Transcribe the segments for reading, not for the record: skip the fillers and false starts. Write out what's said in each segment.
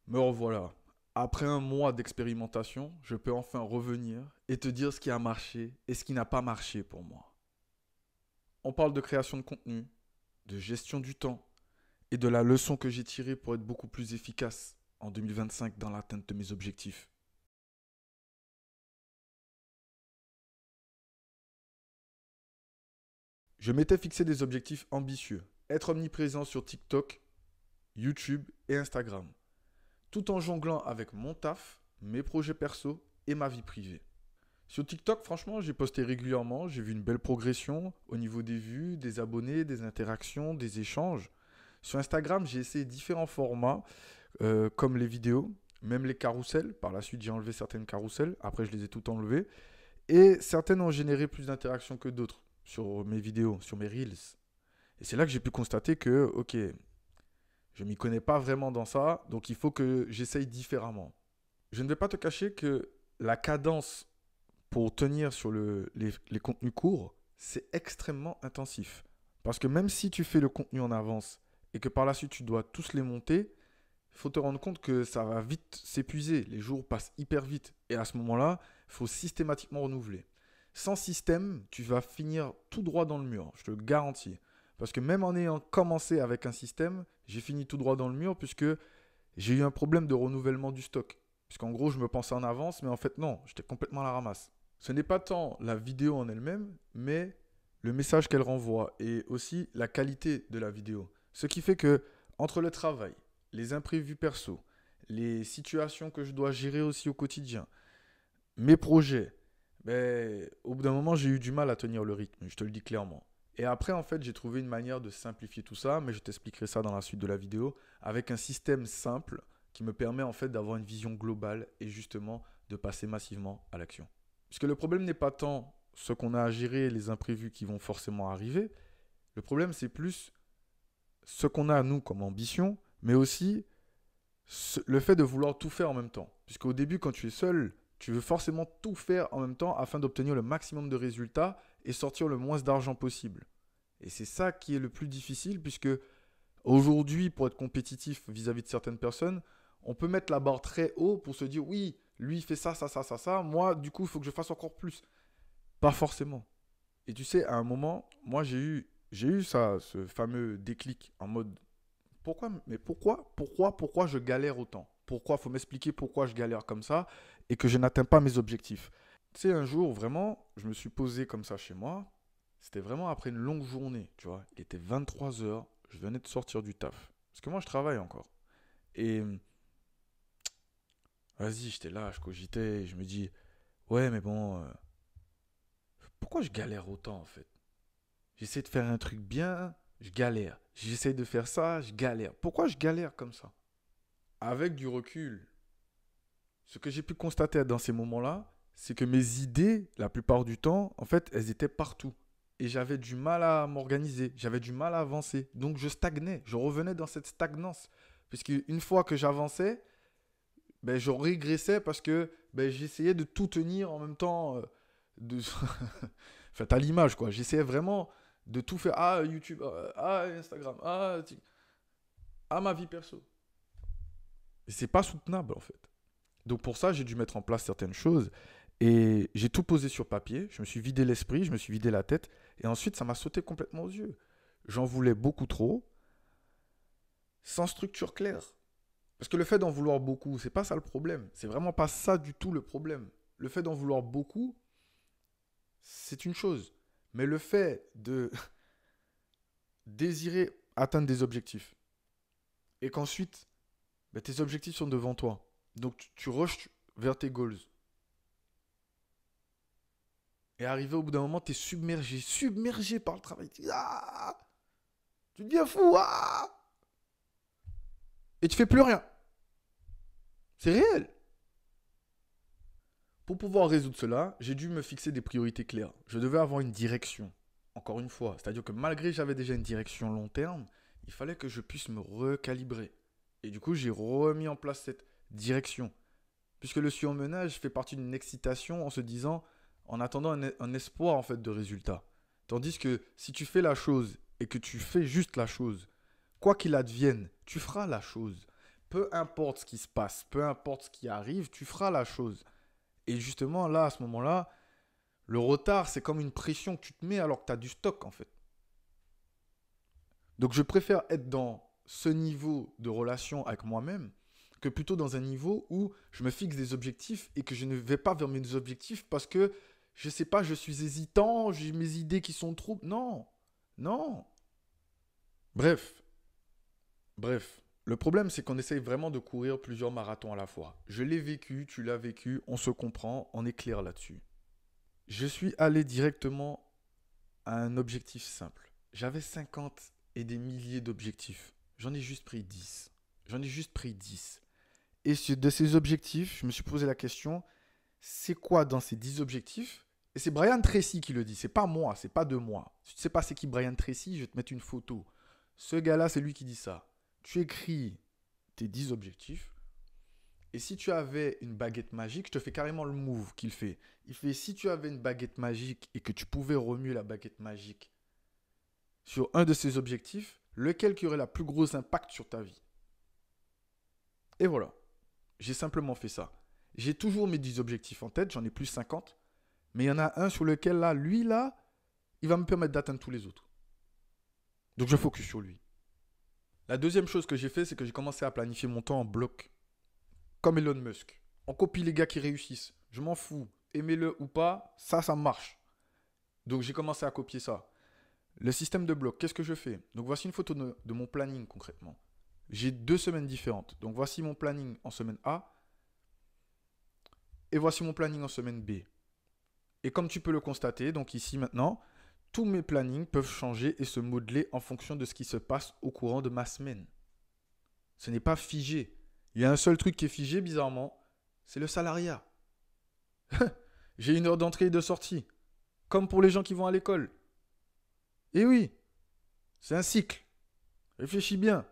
Me revoilà. Après un mois d'expérimentation, je peux enfin revenir et te dire ce qui a marché et ce qui n'a pas marché pour moi. On parle de création de contenu, de gestion du temps et de la leçon que j'ai tirée pour être beaucoup plus efficace en 2025 dans l'atteinte de mes objectifs. Je m'étais fixé des objectifs ambitieux. Être omniprésent sur TikTok, YouTube et Instagram, tout en jonglant avec mon taf, mes projets perso et ma vie privée. Sur TikTok, franchement, j'ai posté régulièrement, j'ai vu une belle progression au niveau des vues, des abonnés, des interactions, des échanges. Sur Instagram, j'ai essayé différents formats, comme les vidéos, même les carousels. Par la suite, j'ai enlevé certaines carousels, après je les ai toutes enlevées. Et certaines ont généré plus d'interactions que d'autres sur mes vidéos, sur mes reels. Et c'est là que j'ai pu constater que, ok, je m'y connais pas vraiment dans ça, donc il faut que j'essaye différemment. Je ne vais pas te cacher que la cadence pour tenir sur les contenus courts, c'est extrêmement intensif. Parce que même si tu fais le contenu en avance et que par la suite tu dois tous les monter, il faut te rendre compte que ça va vite s'épuiser. Les jours passent hyper vite. Et à ce moment-là, il faut systématiquement renouveler. Sans système, tu vas finir tout droit dans le mur, je te le garantis. Parce que même en ayant commencé avec un système, j'ai fini tout droit dans le mur puisque j'ai eu un problème de renouvellement du stock. Puisqu'en gros, je me pensais en avance, mais en fait, non, j'étais complètement à la ramasse. Ce n'est pas tant la vidéo en elle-même, mais le message qu'elle renvoie et aussi la qualité de la vidéo. Ce qui fait que, entre le travail, les imprévus perso, les situations que je dois gérer aussi au quotidien, mes projets, ben, au bout d'un moment, j'ai eu du mal à tenir le rythme, je te le dis clairement. Et après, en fait, j'ai trouvé une manière de simplifier tout ça, mais je t'expliquerai ça dans la suite de la vidéo, avec un système simple qui me permet en fait d'avoir une vision globale et justement de passer massivement à l'action. Puisque le problème n'est pas tant ce qu'on a à gérer, les imprévus qui vont forcément arriver, le problème c'est plus ce qu'on a nous comme ambition, mais aussi le fait de vouloir tout faire en même temps. Puisqu'au début, quand tu es seul, tu veux forcément tout faire en même temps afin d'obtenir le maximum de résultats et sortir le moins d'argent possible. Et c'est ça qui est le plus difficile, puisque aujourd'hui, pour être compétitif vis-à-vis de certaines personnes, on peut mettre la barre très haut pour se dire oui, lui il fait ça, ça, ça, ça, ça. Moi, du coup, il faut que je fasse encore plus. Pas forcément. Et tu sais, à un moment, moi j'ai eu ça, ce fameux déclic en mode pourquoi, mais pourquoi je galère autant? Pourquoi? Faut m'expliquer pourquoi je galère comme ça et que je n'atteins pas mes objectifs. Tu sais, un jour, vraiment, je me suis posé comme ça chez moi. C'était vraiment après une longue journée, tu vois. Il était 23 heures, je venais de sortir du taf. Parce que moi, je travaille encore. Et vas-y, j'étais là, je cogitais, et je me dis, ouais, mais bon, pourquoi je galère autant en fait? J'essaie de faire un truc bien, je galère. J'essaie de faire ça, je galère. Pourquoi je galère comme ça? Avec du recul, ce que j'ai pu constater dans ces moments-là, c'est que mes idées, la plupart du temps, en fait, elles étaient partout. Et j'avais du mal à m'organiser, j'avais du mal à avancer. Donc je stagnais, je revenais dans cette stagnance. Puisque une fois que j'avançais, ben, je régressais parce que ben, j'essayais de tout tenir en même temps. De... enfin, à l'image, quoi. J'essayais vraiment de tout faire. Ah, YouTube, ah, Instagram, ah, ma vie perso. Et c'est pas soutenable, en fait. Donc pour ça, j'ai dû mettre en place certaines choses. Et j'ai tout posé sur papier. Je me suis vidé l'esprit, je me suis vidé la tête. Et ensuite, ça m'a sauté complètement aux yeux. J'en voulais beaucoup trop, sans structure claire. Parce que le fait d'en vouloir beaucoup, c'est pas ça le problème. C'est vraiment pas ça du tout le problème. Le fait d'en vouloir beaucoup, c'est une chose. Mais le fait de désirer atteindre des objectifs et qu'ensuite, ben, tes objectifs sont devant toi. Donc tu rushes vers tes goals. Et arrivé au bout d'un moment, tu es submergé, submergé par le travail. Ah, tu deviens fou. Ah, et tu fais plus rien. C'est réel. Pour pouvoir résoudre cela, j'ai dû me fixer des priorités claires. Je devais avoir une direction. Encore une fois, c'est-à-dire que malgré que j'avais déjà une direction long terme, il fallait que je puisse me recalibrer. Et du coup, j'ai remis en place cette direction. Puisque le surmenage fait partie d'une excitation en se disant, en attendant un espoir en fait de résultat. Tandis que si tu fais la chose et que tu fais juste la chose, quoi qu'il advienne, tu feras la chose. peu importe ce qui se passe, peu importe ce qui arrive, tu feras la chose. Et justement, là, à ce moment-là, le retard, c'est comme une pression que tu te mets alors que tu as du stock, en fait. Donc, je préfère être dans ce niveau de relation avec moi-même que plutôt dans un niveau où je me fixe des objectifs et que je ne vais pas vers mes objectifs parce que, je ne sais pas, je suis hésitant, j'ai mes idées qui sont trop... Non, non. Bref, bref. Le problème, c'est qu'on essaye vraiment de courir plusieurs marathons à la fois. Je l'ai vécu, tu l'as vécu, on se comprend, on est clair là-dessus. Je suis allé directement à un objectif simple. J'avais 50 et des milliers d'objectifs. J'en ai juste pris 10. J'en ai juste pris 10. Et de ces objectifs, je me suis posé la question, c'est quoi dans ces 10 objectifs? Et c'est Brian Tracy qui le dit, c'est pas moi, c'est pas de moi. Si tu ne sais pas c'est qui Brian Tracy, je vais te mettre une photo. Ce gars-là, c'est lui qui dit ça. Tu écris tes 10 objectifs. Et si tu avais une baguette magique, je te fais carrément le move qu'il fait. Il fait, si tu avais une baguette magique et que tu pouvais remuer la baguette magique sur un de ces objectifs, lequel qui aurait la plus grosse impact sur ta vie? Et voilà. J'ai simplement fait ça. J'ai toujours mes 10 objectifs en tête, j'en ai plus 50. Mais il y en a un sur lequel, là, lui, là, il va me permettre d'atteindre tous les autres. Donc je focus sur lui. La deuxième chose que j'ai fait, c'est que j'ai commencé à planifier mon temps en bloc. Comme Elon Musk. On copie les gars qui réussissent. Je m'en fous. Aimez-le ou pas, ça marche. Donc j'ai commencé à copier ça. Le système de bloc, qu'est-ce que je fais? Donc voici une photo de mon planning concrètement. J'ai 2 semaines différentes. Donc voici mon planning en semaine A. Et voici mon planning en semaine B. Et comme tu peux le constater, donc ici maintenant, tous mes plannings peuvent changer et se modeler en fonction de ce qui se passe au courant de ma semaine. Ce n'est pas figé. Il y a un seul truc qui est figé, bizarrement, c'est le salariat. J'ai une heure d'entrée et de sortie. Comme pour les gens qui vont à l'école. Et oui, c'est un cycle. Réfléchis bien.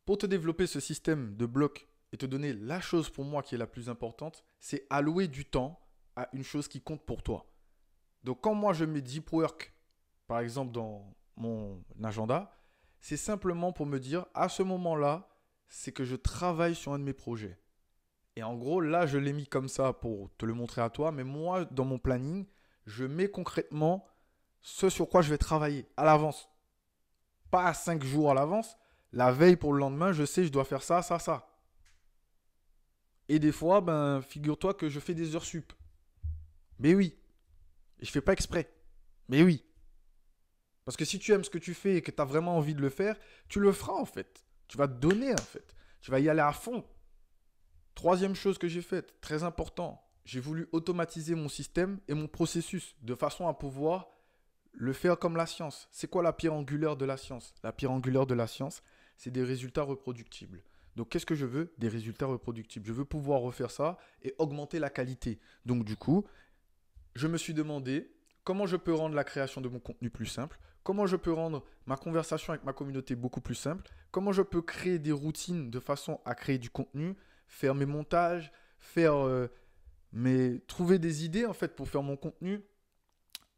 Pour te développer ce système de blocs et te donner la chose pour moi qui est la plus importante, c'est allouer du temps à une chose qui compte pour toi. Donc quand moi je mets deep work, par exemple dans mon agenda, c'est simplement pour me dire, à ce moment-là, c'est que je travaille sur un de mes projets. Et en gros, là, je l'ai mis comme ça pour te le montrer à toi, mais moi, dans mon planning, je mets concrètement ce sur quoi je vais travailler à l'avance. Pas à 5 jours à l'avance. La veille pour le lendemain, je sais, je dois faire ça, ça, ça. Et des fois, ben, figure-toi que je fais des heures sup. Mais oui. Et je fais pas exprès. Mais oui. Parce que si tu aimes ce que tu fais et que tu as vraiment envie de le faire, tu le feras en fait. Tu vas te donner en fait. Tu vas y aller à fond. Troisième chose que j'ai faite, très important, j'ai voulu automatiser mon système et mon processus de façon à pouvoir le faire comme la science. C'est quoi la pierre angulaire de la science? La pierre angulaire de la science, c'est des résultats reproductibles. Donc, qu'est-ce que je veux? Des résultats reproductibles. Je veux pouvoir refaire ça et augmenter la qualité. Donc, du coup, je me suis demandé comment je peux rendre la création de mon contenu plus simple, comment je peux rendre ma conversation avec ma communauté beaucoup plus simple, comment je peux créer des routines de façon à créer du contenu, faire mes montages, trouver des idées en fait pour faire mon contenu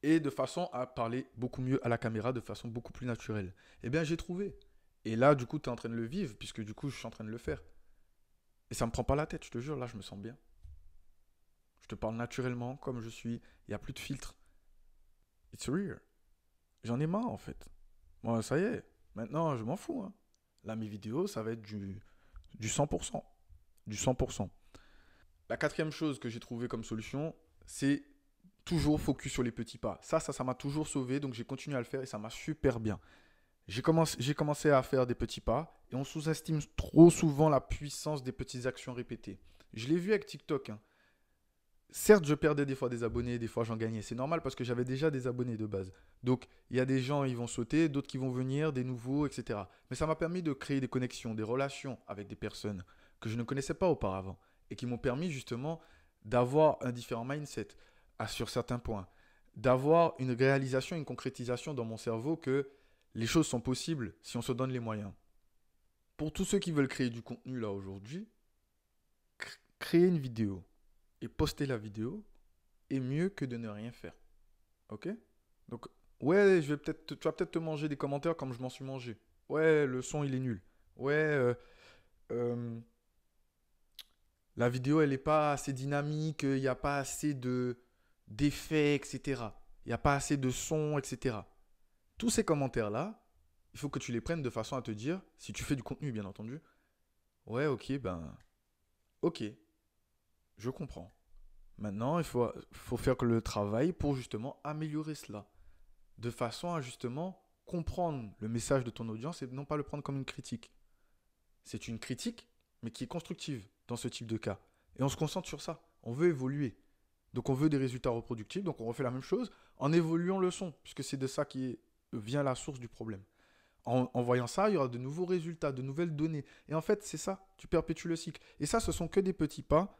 et de façon à parler beaucoup mieux à la caméra, de façon beaucoup plus naturelle. Eh bien, j'ai trouvé. Et là, du coup, tu es en train de le vivre, puisque du coup, je suis en train de le faire. Et ça ne me prend pas la tête, je te jure, là, je me sens bien. Je te parle naturellement, comme je suis. Il n'y a plus de filtre. It's real. J'en ai marre, en fait. Moi, ça y est. Maintenant, je m'en fous. Hein. Là, mes vidéos, ça va être du 100%. Du 100%. La quatrième chose que j'ai trouvée comme solution, c'est toujours focus sur les petits pas. Ça m'a toujours sauvé, donc j'ai continué à le faire et ça m'a super bien. J'ai commencé à faire des petits pas et on sous-estime trop souvent la puissance des petites actions répétées. Je l'ai vu avec TikTok. Hein. Certes, je perdais des fois des abonnés, des fois j'en gagnais. C'est normal parce que j'avais déjà des abonnés de base. Donc, il y a des gens, ils vont sauter, d'autres qui vont venir, des nouveaux, etc. Mais ça m'a permis de créer des connexions, des relations avec des personnes que je ne connaissais pas auparavant et qui m'ont permis justement d'avoir un différent mindset sur certains points, d'avoir une réalisation, une concrétisation dans mon cerveau que les choses sont possibles si on se donne les moyens. Pour tous ceux qui veulent créer du contenu là aujourd'hui, créer une vidéo et poster la vidéo est mieux que de ne rien faire. Ok? Donc, ouais, tu vas peut-être te manger des commentaires comme je m'en suis mangé. Ouais, le son il est nul. Ouais, la vidéo, elle n'est pas assez dynamique, il n'y a pas assez d'effets, etc. Il n'y a pas assez de sons, etc. Tous ces commentaires-là, il faut que tu les prennes de façon à te dire, si tu fais du contenu, bien entendu, ouais, ok, je comprends. Maintenant, il faut faire le travail pour justement améliorer cela, de façon à justement comprendre le message de ton audience et non pas le prendre comme une critique. C'est une critique, mais qui est constructive dans ce type de cas. Et on se concentre sur ça. On veut évoluer. Donc on veut des résultats reproductibles, donc on refait la même chose en évoluant le son, puisque c'est de ça vient la source du problème. En voyant ça, il y aura de nouveaux résultats, de nouvelles données. Et en fait, c'est ça, tu perpétues le cycle. Et ça, ce sont que des petits pas,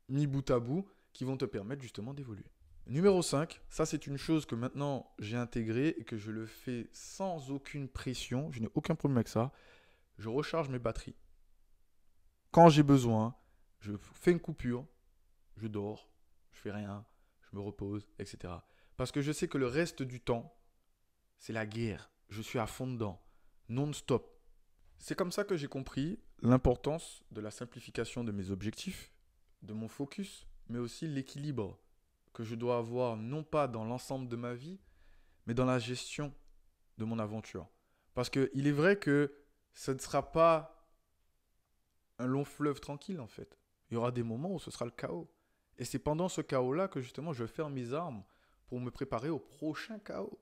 mis bout à bout, qui vont te permettre justement d'évoluer. Numéro 5, ça c'est une chose que maintenant j'ai intégrée et que je le fais sans aucune pression, je n'ai aucun problème avec ça. Je recharge mes batteries. Quand j'ai besoin, je fais une coupure, je dors, je fais rien, je me repose, etc. Parce que je sais que le reste du temps, c'est la guerre. Je suis à fond dedans, non-stop. C'est comme ça que j'ai compris l'importance de la simplification de mes objectifs, de mon focus, mais aussi l'équilibre que je dois avoir non pas dans l'ensemble de ma vie, mais dans la gestion de mon aventure. Parce qu'il est vrai que ce ne sera pas un long fleuve tranquille en fait. Il y aura des moments où ce sera le chaos. Et c'est pendant ce chaos-là que justement je ferme mes armes pour me préparer au prochain chaos.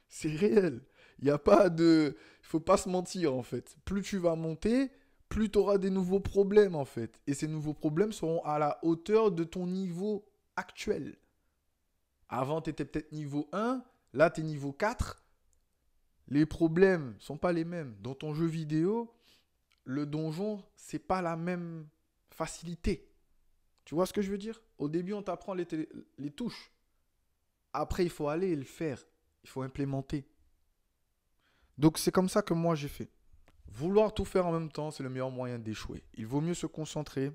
C'est réel. Il n'y a pas de... Il ne faut pas se mentir en fait. Plus tu vas monter, plus tu auras des nouveaux problèmes en fait. Et ces nouveaux problèmes seront à la hauteur de ton niveau actuel. Avant, tu étais peut-être niveau 1, là tu es niveau 4. Les problèmes ne sont pas les mêmes. Dans ton jeu vidéo, le donjon, c'est pas la même facilité. Tu vois ce que je veux dire? Au début, on t'apprend les touches. Après, il faut aller et le faire. Il faut implémenter. Donc, c'est comme ça que moi, j'ai fait. Vouloir tout faire en même temps, c'est le meilleur moyen d'échouer. Il vaut mieux se concentrer,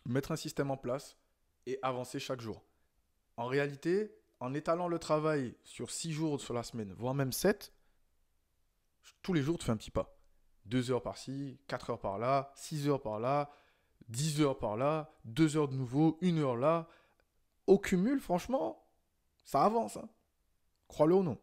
mettre un système en place et avancer chaque jour. En réalité, en étalant le travail sur 6 jours sur la semaine, voire même 7, tous les jours, tu fais un petit pas. 2 heures par-ci, 4 heures par-là, 6 heures par-là, 10 heures par-là, 2 heures de nouveau, 1 heure là. Au cumul, franchement, ça avance. Hein. Crois-le ou non.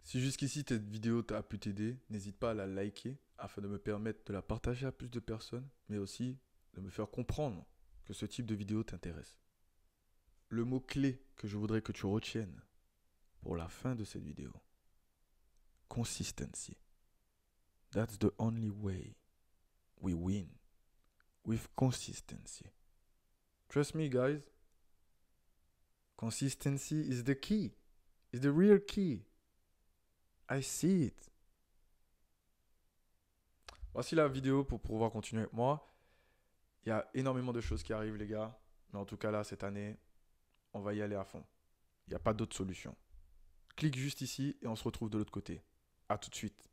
Si jusqu'ici cette vidéo t'a pu t'aider, n'hésite pas à la liker afin de me permettre de la partager à plus de personnes, mais aussi de me faire comprendre que ce type de vidéo t'intéresse. Le mot-clé que je voudrais que tu retiennes pour la fin de cette vidéo. Consistency. That's the only way we win. With consistency. Trust me, guys. Consistency is the key. It's the real key. I see it. Voici la vidéo pour pouvoir continuer avec moi. Il y a énormément de choses qui arrivent, les gars. Mais en tout cas, là, cette année, on va y aller à fond. Il n'y a pas d'autre solution. Clique juste ici et on se retrouve de l'autre côté. À tout de suite.